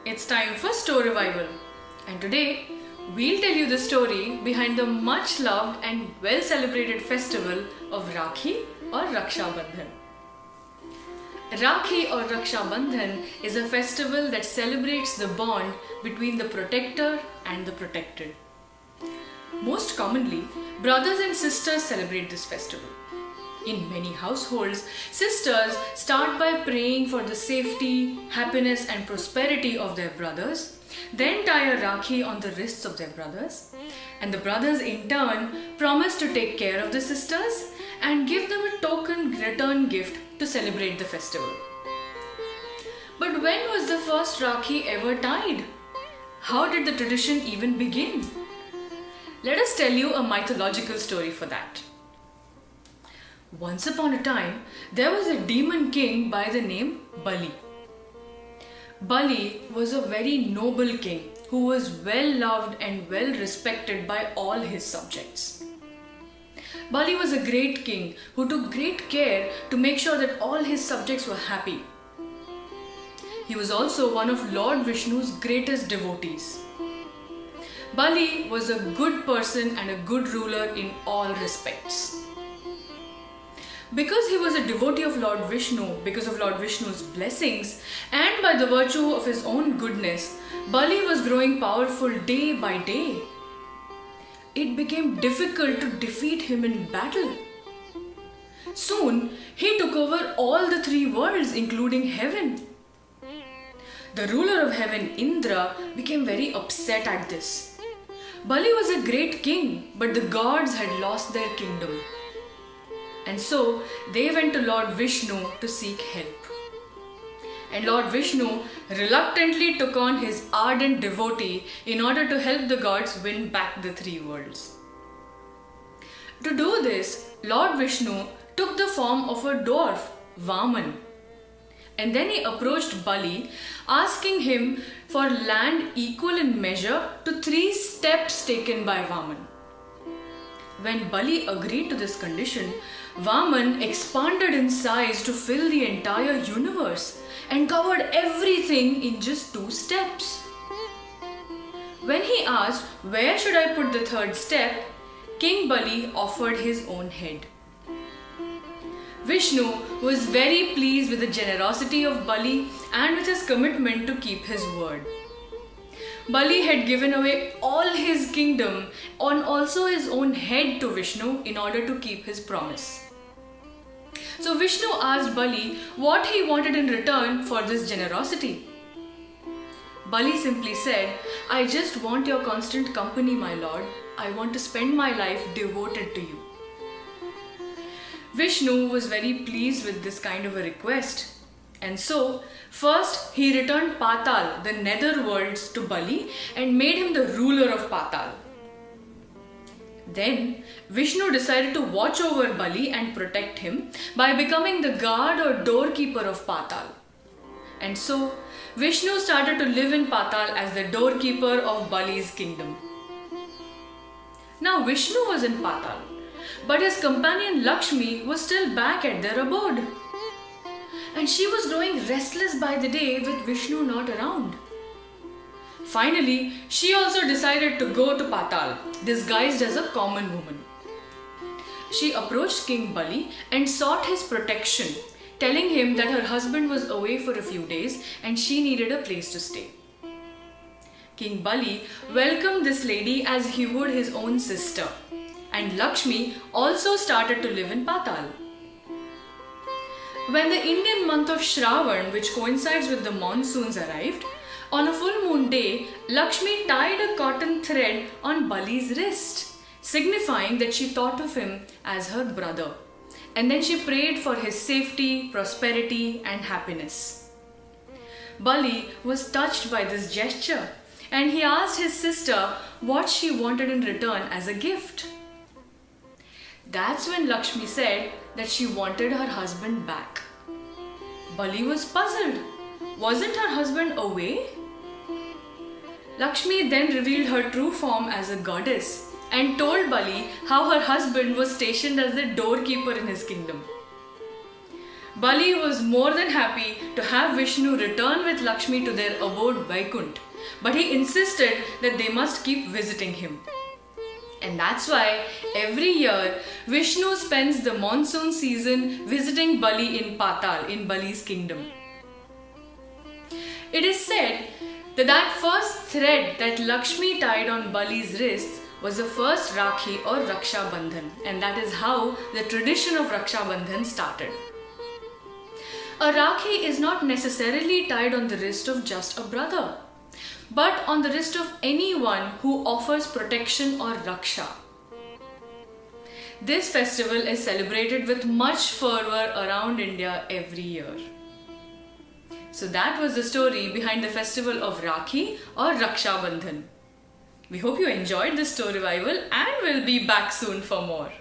It's time for Store Revival. And today, we'll tell you the story behind the much loved and well celebrated festival of Rakhi or Raksha Bandhan. Rakhi or Raksha Bandhan is a festival that celebrates the bond between the protector and the protected. Most commonly, brothers and sisters celebrate this festival. In many households, sisters start by praying for the safety, happiness, and prosperity of their brothers, then tie a rakhi on the wrists of their brothers, and the brothers in turn promise to take care of the sisters and give them a token return gift to celebrate the festival. But when was the first rakhi ever tied? How did the tradition even begin? Let us tell you a mythological story for that. Once upon a time, there was a demon king by the name Bali. Bali was a very noble king who was well loved and well respected by all his subjects. Bali was a great king who took great care to make sure that all his subjects were happy. He was also one of Lord Vishnu's greatest devotees. Bali was a good person and a good ruler in all respects. Because he was a devotee of Lord Vishnu, because of Lord Vishnu's blessings, and by the virtue of his own goodness, Bali was growing powerful day by day. It became difficult to defeat him in battle. Soon, he took over all the three worlds, including heaven. The ruler of heaven, Indra, became very upset at this. Bali was a great king, but the gods had lost their kingdom. And so they went to Lord Vishnu to seek help. And Lord Vishnu reluctantly took on his ardent devotee in order to help the gods win back the three worlds. To do this, Lord Vishnu took the form of a dwarf, Vaman. And then he approached Bali, asking him for land equal in measure to 3 steps taken by Vaman. When Bali agreed to this condition, Vaman expanded in size to fill the entire universe and covered everything in just 2 steps. When he asked, "Where should I put the 3rd step?" King Bali offered his own head. Vishnu was very pleased with the generosity of Bali and with his commitment to keep his word. Bali had given away all his kingdom and also his own head to Vishnu in order to keep his promise. So Vishnu asked Bali what he wanted in return for this generosity. Bali simply said, "I just want your constant company, my lord. I want to spend my life devoted to you." Vishnu was very pleased with this kind of a request. And so, first he returned Patal, the nether worlds, to Bali and made him the ruler of Patal. Then, Vishnu decided to watch over Bali and protect him by becoming the guard or doorkeeper of Patal. And so, Vishnu started to live in Patal as the doorkeeper of Bali's kingdom. Now, Vishnu was in Patal, but his companion Lakshmi was still back at their abode. And she was growing restless by the day with Vishnu not around. Finally, she also decided to go to Patal, disguised as a common woman. She approached King Bali and sought his protection, telling him that her husband was away for a few days and she needed a place to stay. King Bali welcomed this lady as he would his own sister, and Lakshmi also started to live in Patal. When the Indian month of Shravan, which coincides with the monsoons, arrived, on a full moon day, Lakshmi tied a cotton thread on Bali's wrist, signifying that she thought of him as her brother. And then she prayed for his safety, prosperity, and happiness. Bali was touched by this gesture, and he asked his sister what she wanted in return as a gift. That's when Lakshmi said that she wanted her husband back. Bali was puzzled. Wasn't her husband away? Lakshmi then revealed her true form as a goddess and told Bali how her husband was stationed as the doorkeeper in his kingdom. Bali was more than happy to have Vishnu return with Lakshmi to their abode Vaikunt, but he insisted that they must keep visiting him. And that's why every year Vishnu spends the monsoon season visiting Bali in Patal, in Bali's kingdom. It is said that that first thread that Lakshmi tied on Bali's wrists was the first Rakhi or Raksha Bandhan, and that is how the tradition of Raksha Bandhan started. A Rakhi is not necessarily tied on the wrist of just a brother, but on the wrist of anyone who offers protection or Raksha. This festival is celebrated with much fervor around India every year. So that was the story behind the festival of Rakhi or Raksha Bandhan. We hope you enjoyed this story revival and will be back soon for more.